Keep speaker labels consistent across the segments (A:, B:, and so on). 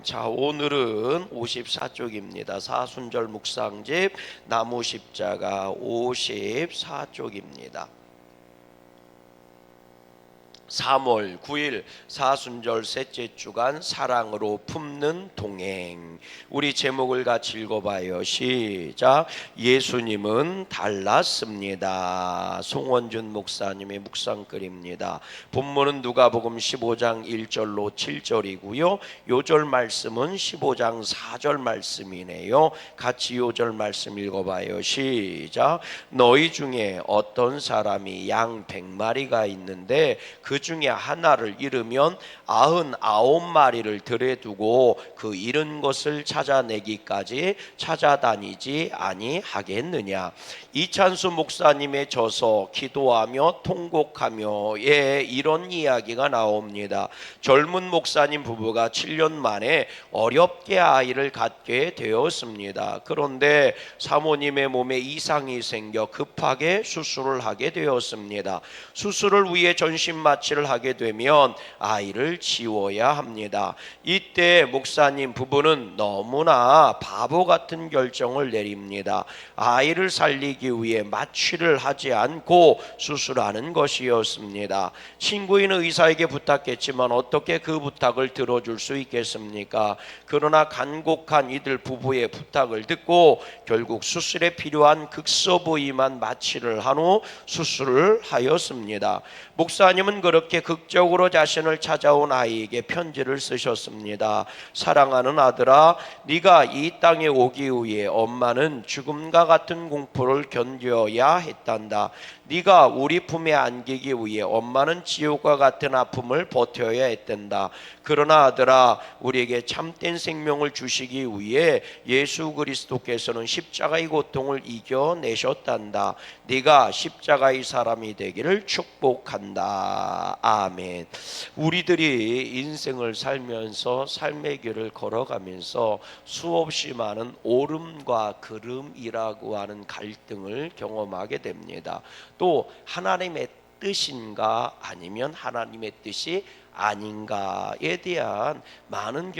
A: 자, 오늘은 54쪽입니다. 사순절 묵상집 나무 십자가 54쪽입니다. 3월 9일 사순절 셋째 주간 사랑으로 품는 동행. 우리 제목을 같이 읽어봐요. 시작. 예수님은 달랐습니다. 송원준 목사님의 묵상글입니다. 본문은 누가복음 15장 1절로 7절이고요. 요절 말씀은 15장 4절 말씀이네요. 같이 요절 말씀 읽어봐요. 시작. 너희 중에 어떤 사람이 양 100마리가 있는데 그 중에 하나를 잃으면 99마리를 들에 두고 그 잃은 것을 찾아내기까지 찾아다니지 아니하겠느냐. 이찬수 목사님의 저서 기도하며 통곡하며에 이런 이야기가 나옵니다. 젊은 목사님 부부가 7년 만에 어렵게 아이를 갖게 되었습니다. 그런데 사모님의 몸에 이상이 생겨 급하게 수술을 하게 되었습니다. 수술을 위해 전신 마취를 하게 되면 아이를 지워야 합니다. 이때 목사님 부부는 너무나 바보 같은 결정을 내립니다. 아이를 살리기 위해 마취를 하지 않고 수술하는 것이었습니다. 친구인 의사에게 부탁했지만 어떻게 그 부탁을 들어줄 수 있겠습니까? 그러나 간곡한 이들 부부의 부탁을 듣고 결국 수술에 필요한 극소 부위만 마취를 한 후 수술을 하였습니다. 목사님은 그렇게 극적으로 자신을 찾아온 아이에게 편지를 쓰셨습니다. 사랑하는 아들아, 네가 이 땅에 오기 위해 엄마는 죽음과 같은 공포를 견뎌야 했단다. 네가 우리 품에 안기기 위해 엄마는 지옥과 같은 아픔을 버텨야 했단다. 그러나 아들아, 우리에게 참된 생명을 주시기 위해 예수 그리스도께서는 십자가의 고통을 이겨내셨단다. 네가 십자가의 사람이 되기를 축복한다. 아멘. 우리들이 인생을 살면서 삶의 길을 걸어가면서 수없이 많은 오름과 그름이라고 하는 갈등을 경험하게 됩니다. 또 하나님의 뜻인가 아니면 하나님의 뜻이 아닌가에 대한 많은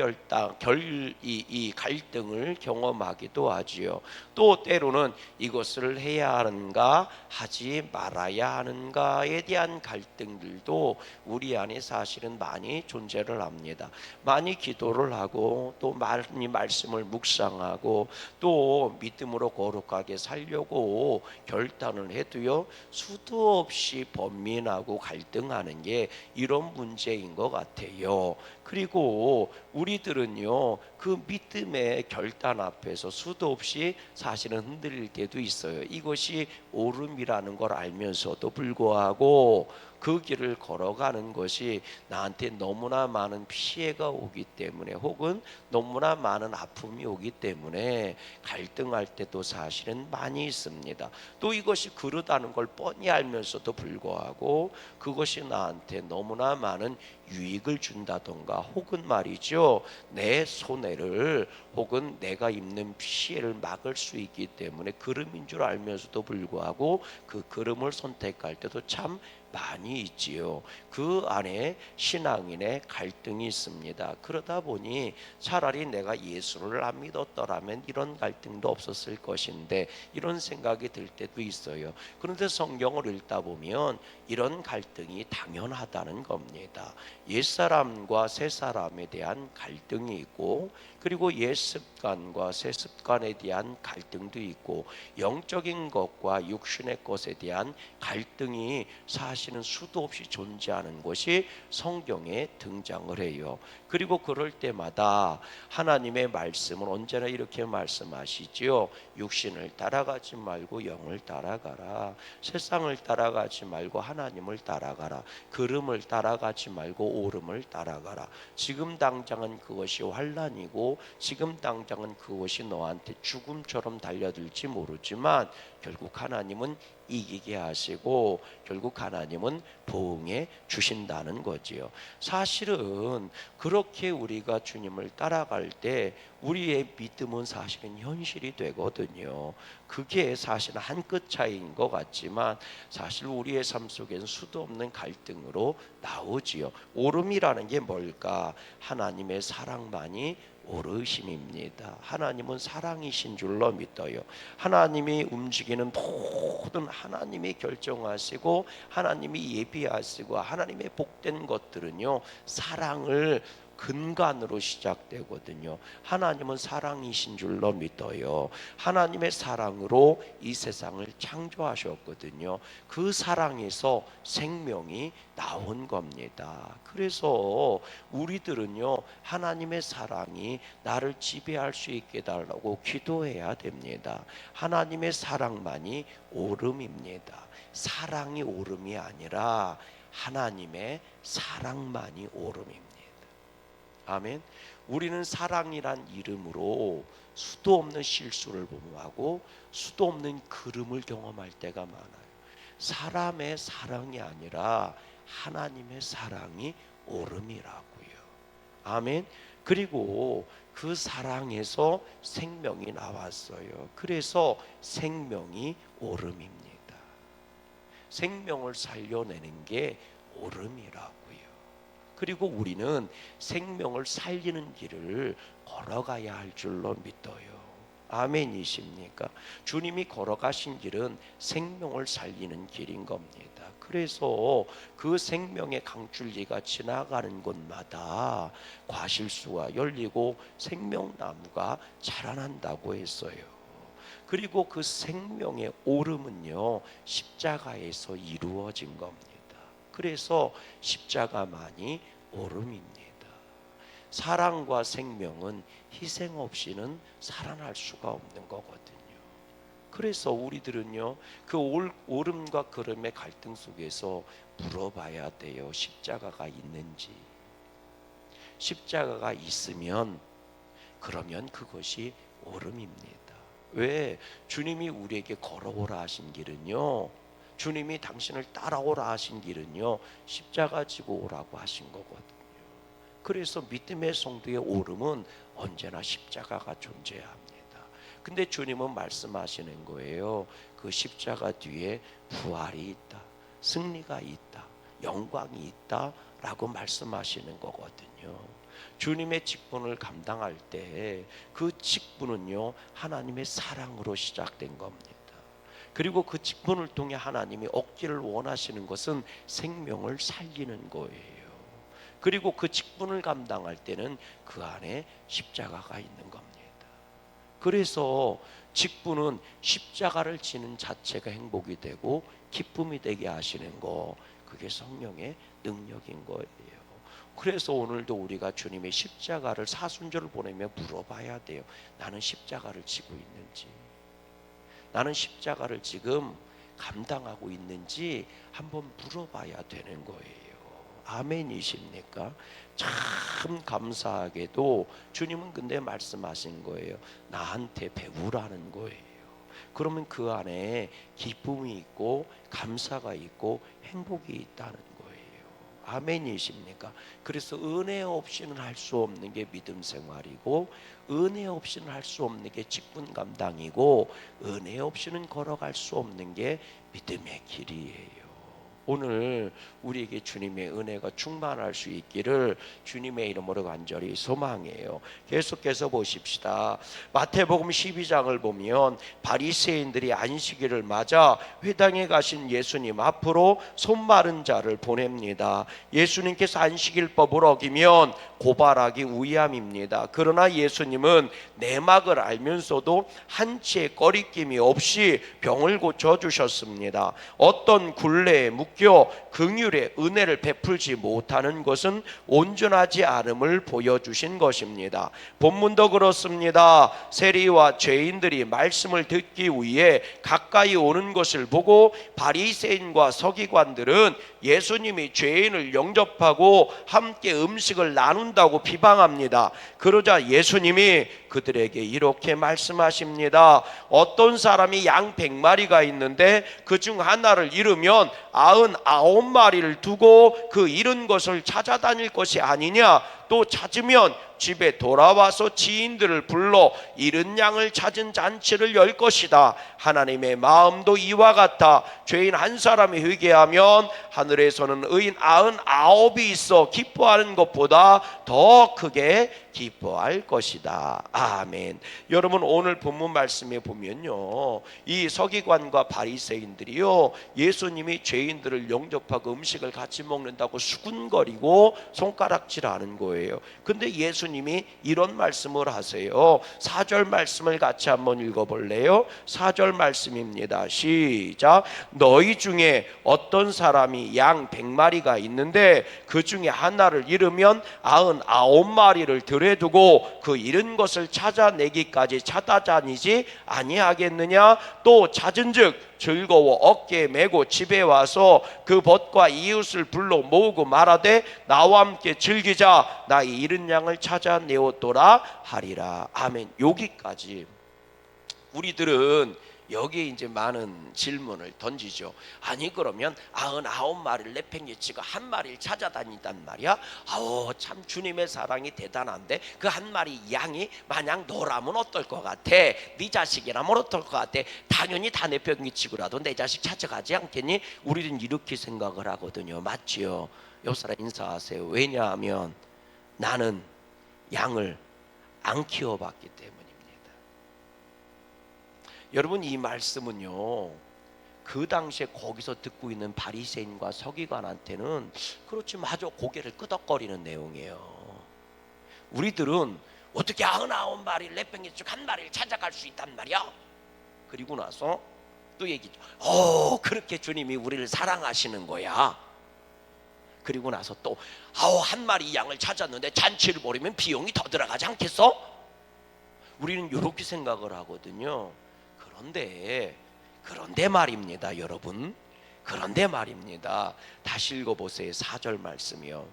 A: 이 갈등을 경험하기도 하지요. 또 때로는 이것을 해야 하는가 하지 말아야 하는가에 대한 갈등들도 우리 안에 사실은 많이 존재를 합니다. 많이 기도를 하고 또 많이 말씀을 묵상하고 또 믿음으로 거룩하게 살려고 결단을 해도요, 수도 없이 번민하고 갈등하는 게 이런 문제인 것 같아요. 그리고 우리들은요, 그 믿음의 결단 앞에서 수도 없이 사실은 흔들릴 때도 있어요. 이것이 오름이라는 걸 알면서도 불구하고 그 길을 걸어가는 것이 나한테 너무나 많은 피해가 오기 때문에 혹은 너무나 많은 아픔이 오기 때문에 갈등할 때도 사실은 많이 있습니다. 또 이것이 그러다는 걸 뻔히 알면서도 불구하고 그것이 나한테 너무나 많은 유익을 준다던가 혹은 말이죠, 내 손해를 혹은 내가 입는 피해를 막을 수 있기 때문에 그름인 줄 알면서도 불구하고 그 그름을 선택할 때도 참 많이 있지요. 그 안에 신앙인의 갈등이 있습니다. 그러다 보니 차라리 내가 예수를 안 믿었더라면 이런 갈등도 없었을 것인데 이런 생각이 들 때도 있어요. 그런데 성경을 읽다 보면 이런 갈등이 당연하다는 겁니다. 옛사람과 새사람에 대한 갈등이 있고 그리고 옛습관과 새습관에 대한 갈등도 있고 영적인 것과 육신의 것에 대한 갈등이 사실은 수도 없이 존재하는 것이 성경에 등장을 해요. 그리고 그럴 때마다 하나님의 말씀은 언제나 이렇게 말씀하시지요. 육신을 따라가지 말고 영을 따라가라. 세상을 따라가지 말고 하나님을 따라가라. 그름을 따라가지 말고 오름을 따라가라. 지금 당장은 그것이 환난이고 지금 당장은 그것이 너한테 죽음처럼 달려들지 모르지만 결국 하나님은 이기게 하시고 결국 하나님은 보응해 주신다는 거지요. 사실은 그렇게 우리가 주님을 따라갈 때 우리의 믿음은 사실은 현실이 되거든요. 그게 사실은 한 끗 차이인 것 같지만 사실 우리의 삶 속에는 수도 없는 갈등으로 나오지요. 오름이라는 게 뭘까? 하나님의 사랑만이 오르심입니다. 하나님은 사랑이신 줄로 믿어요. 하나님이 움직이는 모든 하나님이 결정하시고 하나님이 예비하시고 하나님의 복된 것들은요, 사랑을 근간으로 시작되거든요. 하나님은 사랑이신 줄로 믿어요. 하나님의 사랑으로 이 세상을 창조하셨거든요. 그 사랑에서 생명이 나온 겁니다. 그래서 우리들은요, 하나님의 사랑이 나를 지배할 수 있게 달라고 기도해야 됩니다. 하나님의 사랑만이 오름입니다. 사랑이 오름이 아니라 하나님의 사랑만이 오름입니다. 아멘. 우리는 사랑이란 이름으로 수도 없는 실수를 범하고 수도 없는 그름을 경험할 때가 많아요. 사람의 사랑이 아니라 하나님의 사랑이 오름이라고요. 아멘. 그리고 그 사랑에서 생명이 나왔어요. 그래서 생명이 오름입니다. 생명을 살려내는 게 오름이라고요. 그리고 우리는 생명을 살리는 길을 걸어가야 할 줄로 믿어요. 아멘이십니까? 주님이 걸어가신 길은 생명을 살리는 길인 겁니다. 그래서 그 생명의 강줄기가 지나가는 곳마다 과실수가 열리고 생명나무가 자라난다고 했어요. 그리고 그 생명의 오름은요, 십자가에서 이루어진 겁니다. 그래서 십자가만이 오름입니다. 사랑과 생명은 희생 없이는 살아날 수가 없는 거거든요. 그래서 우리들은요, 그 오름과 그름의 갈등 속에서 물어봐야 돼요. 십자가가 있는지. 십자가가 있으면 그러면 그것이 오름입니다. 왜? 주님이 우리에게 걸어오라 하신 길은요, 주님이 당신을 따라오라 하신 길은요, 십자가 지고 오라고 하신 거거든요. 그래서 믿음의 성도의 오름은 언제나 십자가가 존재합니다. 근데 주님은 말씀하시는 거예요. 그 십자가 뒤에 부활이 있다, 승리가 있다, 영광이 있다 라고 말씀하시는 거거든요. 주님의 직분을 감당할 때 그 직분은요, 하나님의 사랑으로 시작된 겁니다. 그리고 그 직분을 통해 하나님이 얻기를 원하시는 것은 생명을 살리는 거예요. 그리고 그 직분을 감당할 때는 그 안에 십자가가 있는 겁니다. 그래서 직분은 십자가를 지는 자체가 행복이 되고 기쁨이 되게 하시는 거, 그게 성령의 능력인 거예요. 그래서 오늘도 우리가 주님의 십자가를 사순절을 보내며 물어봐야 돼요. 나는 십자가를 지고 있는지, 나는 십자가를 지금 감당하고 있는지 한번 물어봐야 되는 거예요. 아멘이십니까? 참 감사하게도 주님은 근데 말씀하신 거예요. 나한테 배우라는 거예요. 그러면 그 안에 기쁨이 있고 감사가 있고 행복이 있다는 거예요. 아멘이십니까? 그래서 은혜 없이는 할 수 없는 게 믿음 생활이고, 은혜 없이는 할 수 없는 게 직분 감당이고, 은혜 없이는 걸어갈 수 없는 게 믿음의 길이에요. 오늘 우리에게 주님의 은혜가 충만할 수 있기를 주님의 이름으로 간절히 소망해요. 계속해서 보십시다. 마태복음 12장을 보면 바리새인들이 안식일을 맞아 회당에 가신 예수님 앞으로 손마른 자를 보냅니다. 예수님께서 안식일법을 어기면 고발하기 위함입니다. 그러나 예수님은 내막을 알면서도 한치의 꺼리낌이 없이 병을 고쳐주셨습니다. 어떤 굴레에 묶여 긍휼의 은혜를 베풀지 못하는 것은 온전하지 않음을 보여주신 것입니다. 본문도 그렇습니다. 세리와 죄인들이 말씀을 듣기 위해 가까이 오는 것을 보고 바리새인과 서기관들은 예수님이 죄인을 영접하고 함께 음식을 나눈다고 비방합니다. 그러자 예수님이 그들에게 이렇게 말씀하십니다. 어떤 사람이 양 100마리가 있는데 그중 하나를 잃으면 99마리를 두고 그 잃은 것을 찾아다닐 것이 아니냐? 또 찾으면 집에 돌아와서 지인들을 불러 잃은 양을 찾은 잔치를 열 것이다. 하나님의 마음도 이와 같아. 죄인 한 사람이 회개하면 하늘에서는 의인 99이 있어 기뻐하는 것보다 더 크게 기뻐할 것이다. 아멘. 여러분, 오늘 본문 말씀에 보면요, 이 서기관과 바리새인들이요, 예수님이 죄인들을 영접하고 음식을 같이 먹는다고 수군거리고 손가락질하는 거예요. 근데 예수님이 이런 말씀을 하세요. 4절 말씀을 같이 한번 읽어볼래요? 4절 말씀입니다. 시작. 너희 중에 어떤 사람이 양 100마리가 있는데 그 중에 하나를 잃으면 99마리를 들여두고 그 잃은 것을 찾아내기까지 찾아다니지 아니하겠느냐? 또 찾은즉 즐거워 어깨에 메고 집에 와서 그 벗과 이웃을 불러 모으고 말하되 나와 함께 즐기자. 나 이 잃은 양을 찾아내었도라 하리라. 아멘. 여기까지 우리들은 여기에 이제 많은 질문을 던지죠. 아니 그러면 99마리를 내팽개치고 한 마리를 찾아다닌단 말이야? 아우 참 주님의 사랑이 대단한데 그 한 마리 양이 만약 너라면 어떨 것 같아? 네 자식이라면 어떨 것 같아? 당연히 다 내팽개치고라도 내 자식 찾아가지 않겠니? 우리는 이렇게 생각을 하거든요. 맞지요? 옆 사람 인사하세요. 왜냐하면 나는 양을 안 키워봤기 때문입니다. 여러분, 이 말씀은요, 그 당시에 거기서 듣고 있는 바리새인과 서기관한테는 그렇지 마저 고개를 끄덕거리는 내용이에요. 우리들은 어떻게 99마리를 내팽개치고 한 마리를 찾아갈 수 있단 말이야? 그리고 나서 또 얘기죠. 그렇게 주님이 우리를 사랑하시는 거야. 그리고 나서 또 한 마리 양을 찾았는데 잔치를 벌이면 비용이 더 들어가지 않겠어? 우리는 이렇게 생각을 하거든요. 그런데 말입니다, 여러분. 그런데 말입니다. 다시 읽어보세요. 4절 말씀이요.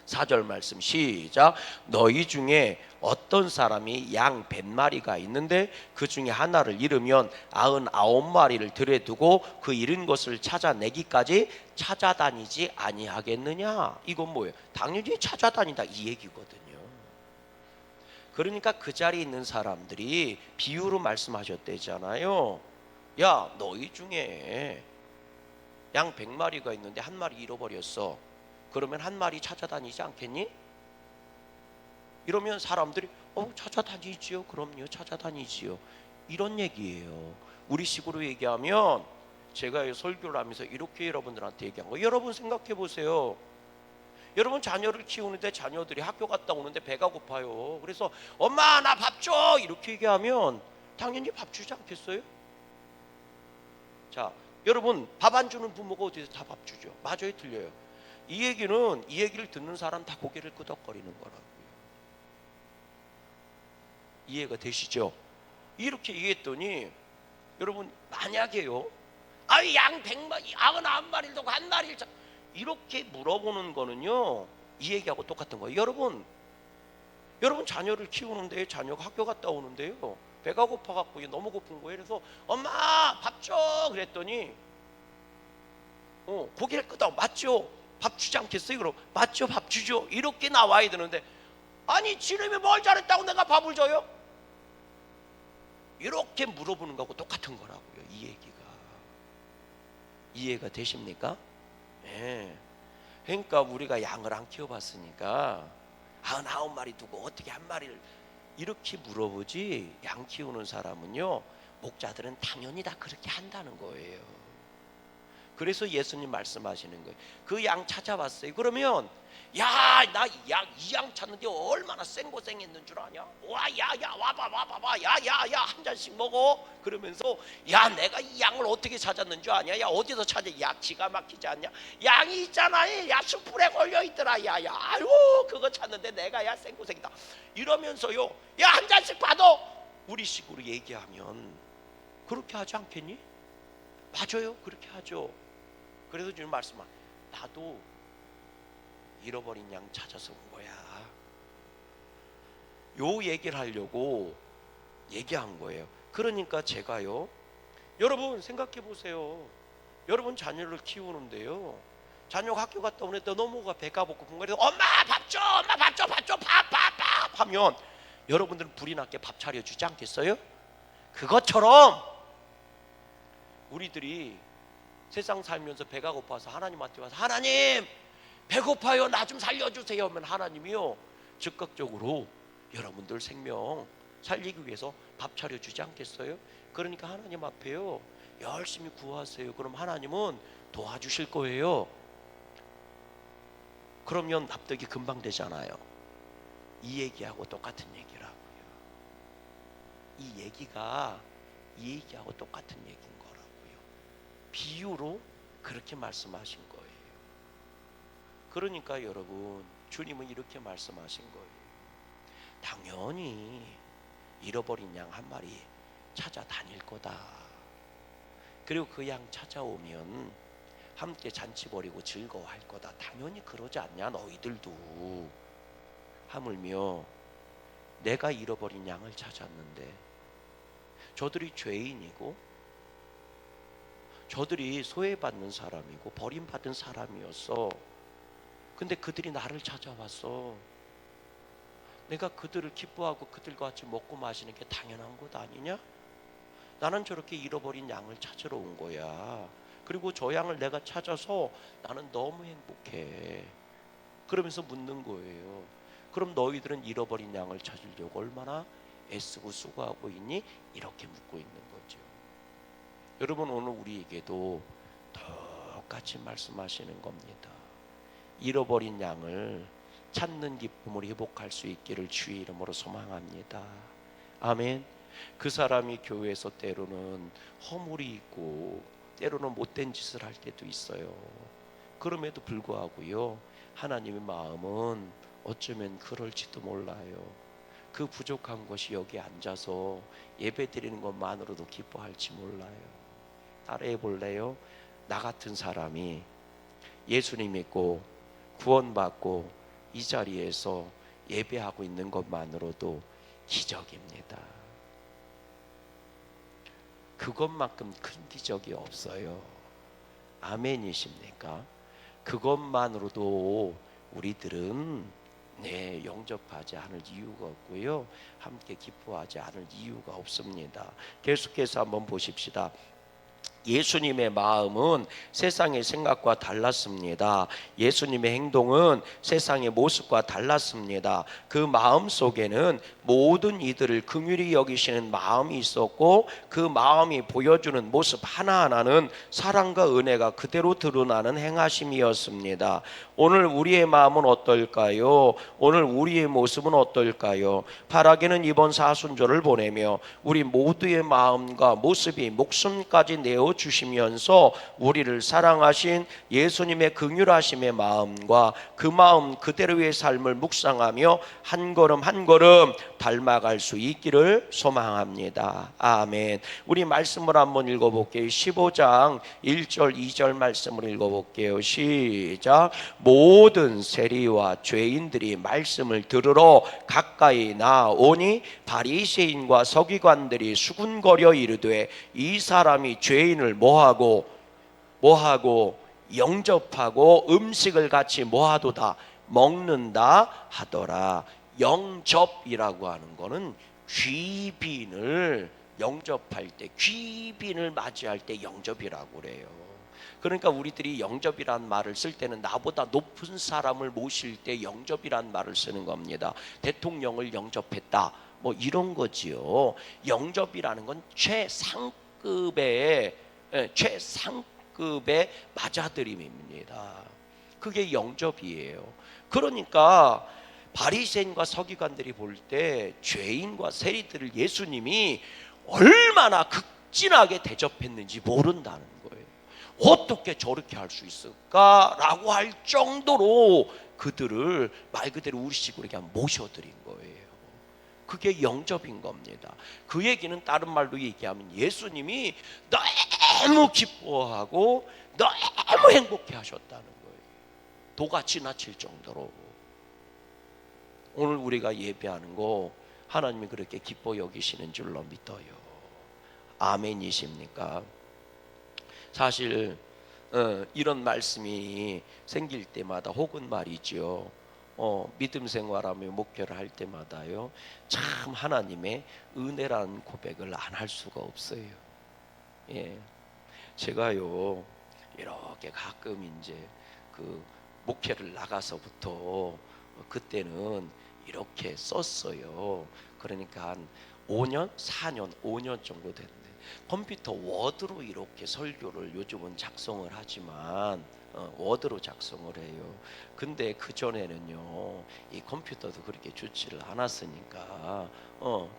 A: 4절 말씀 시작. 너희 중에 어떤 사람이 양 100마리가 있는데 그 중에 하나를 잃으면 99마리를 들여두고 그 잃은 것을 찾아내기까지 찾아다니지 아니하겠느냐? 이건 뭐예요? 당연히 찾아다니다 이 얘기거든요. 그러니까 그 자리에 있는 사람들이 비유로 말씀하셨대잖아요. 야, 너희 중에 양 100마리가 있는데 한 마리 잃어버렸어. 그러면 한 마리 찾아다니지 않겠니? 이러면 사람들이 찾아다니지요. 그럼요, 찾아다니지요. 이런 얘기예요. 우리식으로 얘기하면 제가 설교를 하면서 이렇게 여러분들한테 얘기한 거, 여러분 생각해 보세요. 여러분 자녀를 키우는데 자녀들이 학교 갔다 오는데 배가 고파요. 그래서 엄마 나 밥 줘 이렇게 얘기하면 당연히 밥 주지 않겠어요? 자, 여러분 밥 안 주는 부모가 어디서 다 밥 주죠? 맞아요, 틀려요? 이 얘기를 듣는 사람 다 고개를 끄덕거리는 거라고요. 이해가 되시죠? 이렇게 얘기했더니 여러분 만약에요, 양 100마리 99마리를 두고 한 마리를 이렇게 물어보는 거는요, 이 얘기하고 똑같은 거예요. 여러분 자녀를 키우는데 자녀가 학교 갔다 오는데요, 배가 고파갖고 너무 고픈 거예요. 그래서 엄마 밥 줘 그랬더니 고개를 끄덕. 맞죠? 밥 주지 않겠어요? 그럼 맞죠? 밥 주죠. 이렇게 나와야 되는데 아니 지름이 뭘 잘했다고 내가 밥을 줘요? 이렇게 물어보는 거하고 똑같은 거라고요. 이 얘기가 이해가 되십니까? 네. 그러니까 우리가 양을 안 키워봤으니까 99마리 두고 어떻게 한 마리를 이렇게 물어보지, 양 키우는 사람은요, 목자들은 당연히 다 그렇게 한다는 거예요. 그래서 예수님 말씀하시는 거예요. 그 양 찾아봤어요. 그러면 야, 나 이 양 찾는데 얼마나 생고생했는 줄 아냐? 와, 야, 와봐, 야, 한 잔씩 먹어. 그러면서 야, 내가 이 양을 어떻게 찾았는 줄 아냐? 야, 어디서 찾아? 야, 기가 막히지 않냐? 양이 있잖아, 야, 숯불에 걸려 있더라, 야, 아유, 그거 찾는데 내가 야 생고생이다. 이러면서요, 야, 한 잔씩 받아. 우리식으로 얘기하면 그렇게 하지 않겠니? 맞아요, 그렇게 하죠. 그래서 주님 말씀하, 나도 잃어버린 양 찾아서 온 거야. 요 얘기를 하려고 얘기한 거예요. 그러니까 제가요, 여러분 생각해 보세요. 여러분 자녀를 키우는데요, 자녀가 학교 갔다 오는데 너무가 배가 고픈 거예요. 엄마 밥 줘, 엄마 밥 줘, 밥 줘, 밥 하면 여러분들은 불이 나게 밥 차려주지 않겠어요? 그것처럼 우리들이 세상 살면서 배가 고파서 하나님한테 와서 하나님 배고파요, 나 좀 살려주세요 하면 하나님이요 즉각적으로 여러분들 생명 살리기 위해서 밥 차려주지 않겠어요? 그러니까 하나님 앞에요 열심히 구하세요. 그럼 하나님은 도와주실 거예요. 그러면 납득이 금방 되잖아요. 이 얘기하고 똑같은 얘기라고요. 이 얘기하고 똑같은 얘기인 거라고요. 비유로 그렇게 말씀하신 거예요. 그러니까 여러분, 주님은 이렇게 말씀하신 거예요. 당연히 잃어버린 양 한 마리 찾아다닐 거다. 그리고 그 양 찾아오면 함께 잔치 벌이고 즐거워할 거다. 당연히 그러지 않냐 너희들도. 하물며 내가 잃어버린 양을 찾았는데 저들이 죄인이고 저들이 소외받는 사람이고 버림받은 사람이었어. 근데 그들이 나를 찾아왔어. 내가 그들을 기뻐하고 그들과 같이 먹고 마시는 게 당연한 것 아니냐? 나는 저렇게 잃어버린 양을 찾으러 온 거야. 그리고 저 양을 내가 찾아서 나는 너무 행복해. 그러면서 묻는 거예요. 그럼 너희들은 잃어버린 양을 찾으려고 얼마나 애쓰고 수고하고 있니? 이렇게 묻고 있는 거죠. 여러분, 오늘 우리에게도 똑같이 말씀하시는 겁니다. 잃어버린 양을 찾는 기쁨을 회복할 수 있기를 주의 이름으로 소망합니다. 아멘. 그 사람이 교회에서 때로는 허물이 있고 때로는 못된 짓을 할 때도 있어요. 그럼에도 불구하고요, 하나님의 마음은 어쩌면 그럴지도 몰라요. 그 부족한 것이 여기 앉아서 예배 드리는 것만으로도 기뻐할지 몰라요. 따라해 볼래요? 나 같은 사람이 예수님 믿고 구원받고 이 자리에서 예배하고 있는 것만으로도 기적입니다. 그것만큼 큰 기적이 없어요. 아멘이십니까? 그것만으로도 우리들은 영접하지 않을 이유가 없고요, 함께 기뻐하지 않을 이유가 없습니다. 계속해서 한번 보십시다. 예수님의 마음은 세상의 생각과 달랐습니다. 예수님의 행동은 세상의 모습과 달랐습니다. 그 마음 속에는 모든 이들을 긍휼히 여기시는 마음이 있었고, 그 마음이 보여주는 모습 하나하나는 사랑과 은혜가 그대로 드러나는 행하심이었습니다. 오늘 우리의 마음은 어떨까요? 오늘 우리의 모습은 어떨까요? 바라기는 이번 사순절을 보내며 우리 모두의 마음과 모습이 목숨까지 내어주시면서 우리를 사랑하신 예수님의 긍휼하심의 마음과 그 마음 그대로의 삶을 묵상하며 한 걸음 한 걸음 닮아갈 수 있기를 소망합니다. 아멘. 우리 말씀을 한번 읽어볼게요. 15장 1절 2절 말씀을 읽어볼게요. 시작. 모든 세리와 죄인들이 말씀을 들으러 가까이 나오니 바리새인과 서기관들이 수군거려 이르되 이 사람이 죄인을 뭐하고 영접하고 음식을 같이 뭐하도다 먹는다 하더라. 영접이라고 하는 거는 귀빈을 영접할 때, 귀빈을 맞이할 때 영접이라고 그래요. 그러니까 우리들이 영접이란 말을 쓸 때는 나보다 높은 사람을 모실 때 영접이란 말을 쓰는 겁니다. 대통령을 영접했다, 뭐 이런 거지요. 영접이라는 건 최상급의 맞아들임입니다. 그게 영접이에요. 그러니까 바리새인과 서기관들이 볼 때 죄인과 세리들을 예수님이 얼마나 극진하게 대접했는지 모른다는 거예요. 어떻게 저렇게 할 수 있을까라고 할 정도로 그들을 말 그대로 우리식으로 그냥 모셔드린 거예요. 그게 영접인 겁니다. 그 얘기는 다른 말로 얘기하면 예수님이 너무 기뻐하고 너무 행복해 하셨다는 거예요. 도가 지나칠 정도로. 오늘 우리가 예배하는 거 하나님이 그렇게 기뻐 여기시는 줄로 믿어요. 아멘이십니까? 사실 이런 말씀이 생길 때마다 혹은 말이죠. 믿음 생활하며 목회를 할 때마다요. 참 하나님의 은혜라는 고백을 안 할 수가 없어요. 예. 제가요. 이렇게 가끔 이제 그 목회를 나가서부터 그때는 이렇게 썼어요. 그러니까 한 5년, 4년, 5년 정도 됐는데 컴퓨터 워드로 이렇게 설교를 요즘은 작성을 하지만 워드로 작성을 해요. 근데 그 전에는요, 이 컴퓨터도 그렇게 좋지를 않았으니까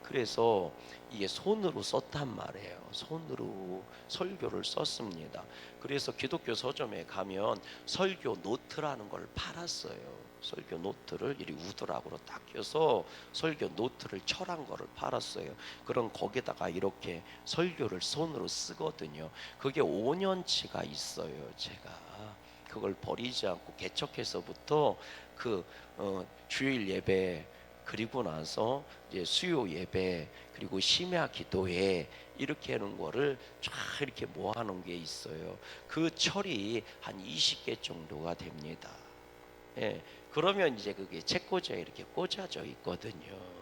A: 그래서 이게 손으로 썼단 말이에요. 손으로 설교를 썼습니다. 그래서 기독교 서점에 가면 설교 노트라는 걸 팔았어요. 설교 노트를 이리 우드락으로 딱 껴서 설교 노트를 철한 거를 팔았어요. 그럼 거기다가 이렇게 설교를 손으로 쓰거든요. 그게 5년치가 있어요. 제가 그걸 버리지 않고 개척해서부터 그 주일 예배 그리고 나서 이제 수요 예배 그리고 심야 기도회 이렇게 하는 거를 쫙 이렇게 모아놓은 게 있어요. 그 철이 한 20개 정도가 됩니다. 예, 그러면 이제 그게 책꽂이에 이렇게 꽂아져 있거든요.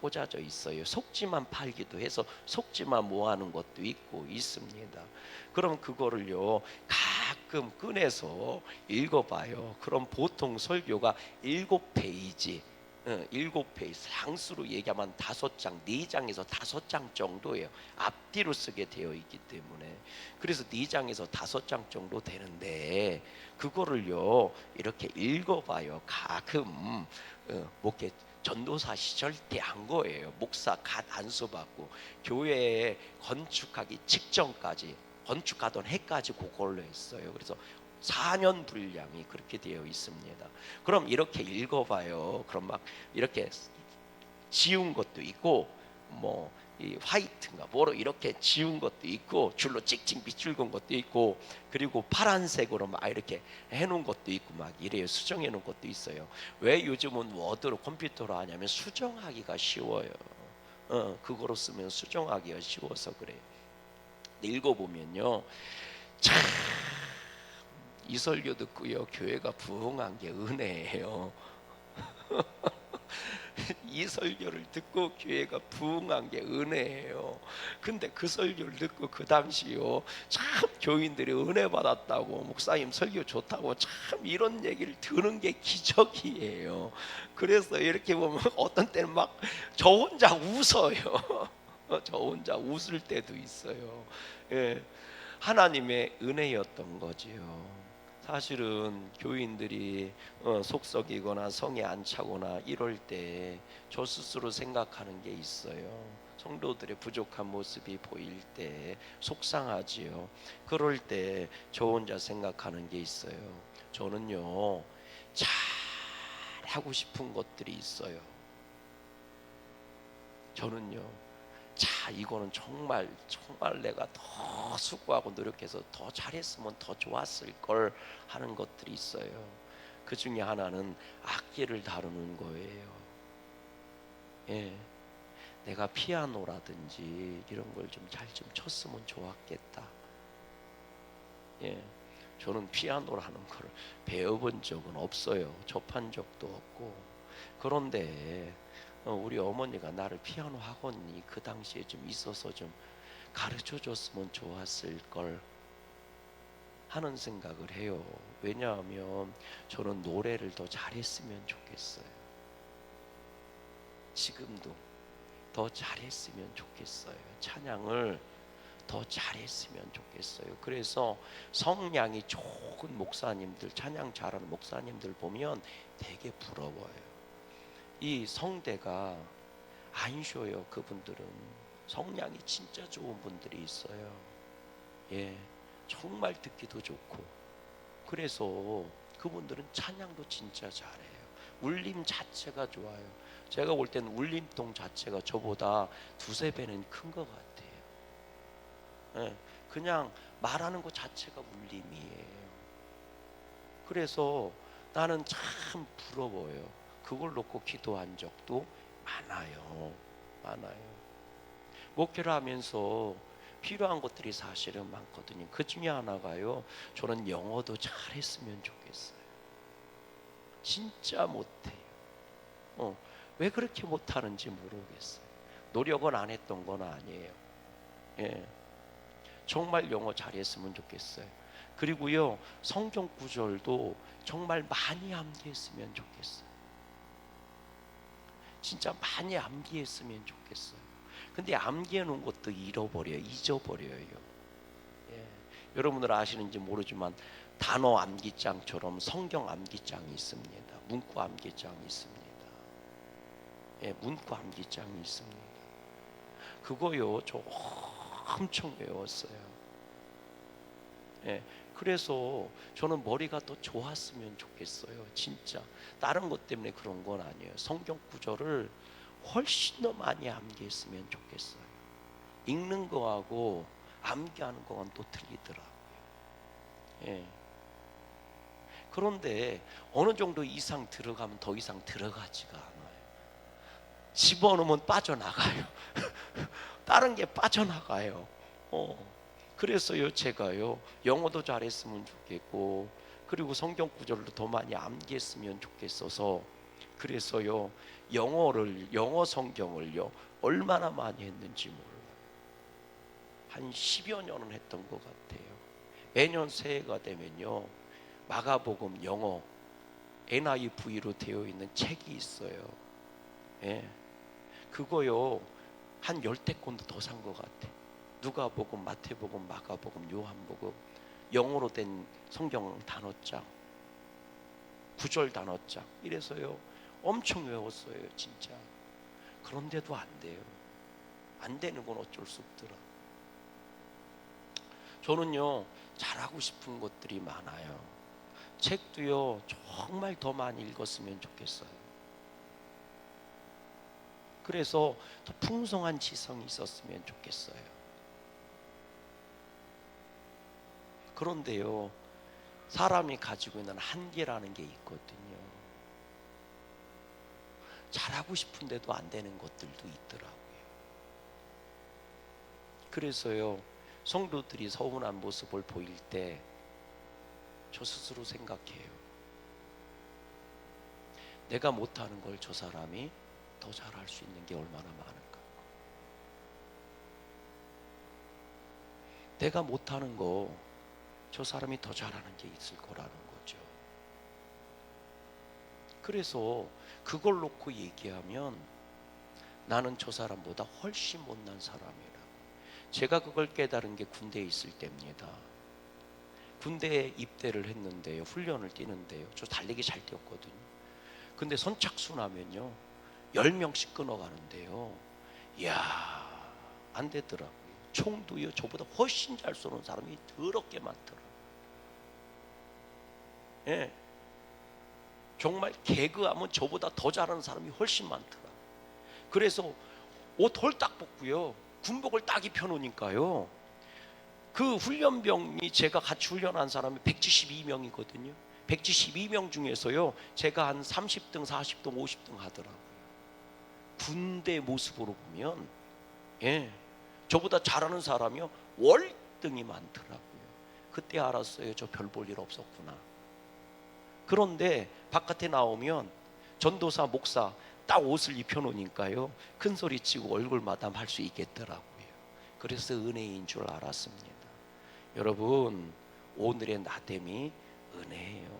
A: 꽂아져 있어요. 속지만 팔기도 해서 속지만 모아놓은 것도 있고 있습니다. 그럼 그거를요 가끔 꺼내서 읽어봐요. 그럼 보통 설교가 7페이지, 7페이지 상수로 얘기하면 5장, 4장에서 5장 정도예요. 앞뒤로 쓰게 되어 있기 때문에. 그래서 4장에서 5장 정도 되는데 그거를요 이렇게 읽어봐요. 가끔 목회 전도사 시절 때 한 거예요. 목사 갓 안수받고 교회 건축하기 직전까지 건축하던 해까지 그걸로 했어요. 그래서 4년 분량이 그렇게 되어 있습니다. 그럼 이렇게 읽어봐요. 그럼 막 이렇게 지운 것도 있고 뭐 이 화이트인가 뭐로 이렇게 지운 것도 있고 줄로 찍찍 비출건 것도 있고 그리고 파란색으로 막 이렇게 해놓은 것도 있고 막 이래요. 수정해 놓은 것도 있어요. 왜 요즘은 워드로 컴퓨터로 하냐면 수정하기가 쉬워요. 그거로 쓰면 수정하기가 쉬워서 그래요. 읽어보면요 참 이 설교 듣고요 교회가 부흥한 게 은혜예요. 이 설교를 듣고 교회가 부흥한 게 은혜예요. 근데 그 설교를 듣고 그 당시요 참 교인들이 은혜 받았다고 목사님 설교 좋다고 참 이런 얘기를 들은 게 기적이에요. 그래서 이렇게 보면 어떤 때는 막 저 혼자 웃어요. 저 혼자 웃을 때도 있어요. 예, 하나님의 은혜였던 거지요. 사실은 교인들이 속썩이거나 성에 안 차거나 이럴 때 저 스스로 생각하는 게 있어요. 성도들의 부족한 모습이 보일 때 속상하지요. 그럴 때 저 혼자 생각하는 게 있어요. 저는요 잘 하고 싶은 것들이 있어요. 저는요 자 이거는 정말 내가 더 수고하고 노력해서 더 잘했으면 더 좋았을 걸 하는 것들이 있어요. 그 중에 하나는 악기를 다루는 거예요. 예, 내가 피아노라든지 이런 걸 좀 잘 좀 쳤으면 좋았겠다. 예, 저는 피아노라는 걸 배워본 적은 없어요. 접한 적도 없고. 그런데 우리 어머니가 나를 피아노 학원이 그 당시에 좀 있어서 좀 가르쳐 줬으면 좋았을 걸 하는 생각을 해요. 왜냐하면 저는 노래를 더 잘했으면 좋겠어요. 지금도 더 잘했으면 좋겠어요. 찬양을 더 잘했으면 좋겠어요. 그래서 성량이 좋은 목사님들, 찬양 잘하는 목사님들 보면 되게 부러워요. 이 성대가 안 쉬어요. 그분들은 성량이 진짜 좋은 분들이 있어요. 예, 정말 듣기도 좋고 그래서 그분들은 찬양도 진짜 잘해요. 울림 자체가 좋아요. 제가 볼 때는 울림통 자체가 저보다 두세 배는 큰 것 같아요. 예, 그냥 말하는 것 자체가 울림이에요. 그래서 나는 참 부러워요. 그걸 놓고 기도한 적도 많아요. 목회를 하면서 필요한 것들이 사실은 많거든요. 그 중에 하나가요, 저는 영어도 잘했으면 좋겠어요. 진짜 못해요. 왜 그렇게 못하는지 모르겠어요. 노력은 안 했던 건 아니에요. 예, 정말 영어 잘했으면 좋겠어요. 그리고요, 성경 구절도 정말 많이 암기했으면 좋겠어요. 진짜 많이 암기했으면 좋겠어요. 근데 암기해 놓은 것도 잃어버려요. 잊어버려요. 예, 여러분들 아시는지 모르지만 단어 암기장처럼 성경 암기장이 있습니다. 문구 암기장이 있습니다. 예, 문구 암기장이 있습니다. 그거요, 저 엄청 외웠어요. 예, 그래서 저는 머리가 더 좋았으면 좋겠어요. 진짜 다른 것 때문에 그런 건 아니에요. 성경 구절을 훨씬 더 많이 암기했으면 좋겠어요. 읽는 거하고 암기하는 거는 또 틀리더라고요. 예. 그런데 어느 정도 이상 들어가면 더 이상 들어가지가 않아요. 집어넣으면 빠져나가요. 다른 게 빠져나가요. 그래서요, 제가요, 영어도 잘했으면 좋겠고, 그리고 성경 구절도 더 많이 암기했으면 좋겠어서, 그래서요, 영어 성경을요, 얼마나 많이 했는지 몰라요. 한 10여 년은 했던 것 같아요. 매년 새해가 되면요, 마가복음 영어 NIV로 되어 있는 책이 있어요. 예, 그거요, 한 10대권도 더 산 것 같아. 누가복음, 마태복음, 마가복음, 요한복음, 영어로 된 성경 단어장, 구절 단어장, 이래서요 엄청 외웠어요, 진짜. 그런데도 안 돼요. 안 되는 건 어쩔 수 없더라. 저는요, 잘하고 싶은 것들이 많아요. 책도요, 정말 더 많이 읽었으면 좋겠어요. 그래서 더 풍성한 지성이 있었으면 좋겠어요. 그런데요, 사람이 가지고 있는 한계라는 게 있거든요. 잘하고 싶은데도 안 되는 것들도 있더라고요. 그래서요, 성도들이 서운한 모습을 보일 때 저 스스로 생각해요. 내가 못하는 걸 저 사람이 더 잘할 수 있는 게 얼마나 많을까. 내가 못하는 거 저 사람이 더 잘하는 게 있을 거라는 거죠. 그래서 그걸 놓고 얘기하면 나는 저 사람보다 훨씬 못난 사람이라고. 제가 그걸 깨달은 게 군대에 있을 때입니다. 군대에 입대를 했는데요, 훈련을 뛰는데요, 저 달리기 잘 뛰었거든요. 근데 선착순 하면요 10명씩 끊어가는데요, 이야, 안 되더라고요. 총도요, 저보다 훨씬 잘 쏘는 사람이 더럽게 많더라고요. 예, 정말 개그하면 저보다 더 잘하는 사람이 훨씬 많더라고요. 그래서 옷 홀딱 벗고요, 군복을 딱 입혀놓으니까요, 그 훈련병이, 제가 같이 훈련한 사람이 172명이거든요. 172명 중에서요, 제가 한 30등, 40등, 50등 하더라고요. 군대 모습으로 보면, 예, 저보다 잘하는 사람이요 월등히 많더라고요. 그때 알았어요, 저 별 볼 일 없었구나. 그런데 바깥에 나오면 전도사, 목사 딱 옷을 입혀놓으니까요, 큰 소리 치고 얼굴 마담할 수 있겠더라고요. 그래서 은혜인 줄 알았습니다. 여러분, 오늘의 나됨이 은혜예요.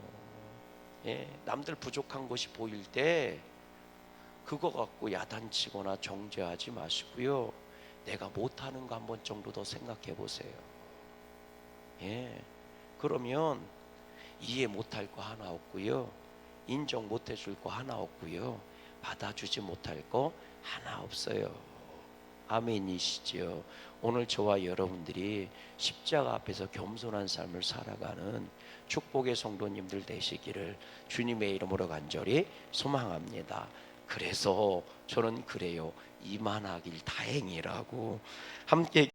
A: 예, 남들 부족한 것이 보일 때 그거 갖고 야단치거나 정죄하지 마시고요, 내가 못하는 거 한 번 정도 더 생각해 보세요. 예, 그러면 이해 못할 거 하나 없고요, 인정 못해 줄 거 하나 없고요, 받아주지 못할 거 하나 없어요. 아멘이시죠? 오늘 저와 여러분들이 십자가 앞에서 겸손한 삶을 살아가는 축복의 성도님들 되시기를 주님의 이름으로 간절히 소망합니다. 그래서 저는 그래요, 이만하길 다행이라고 함께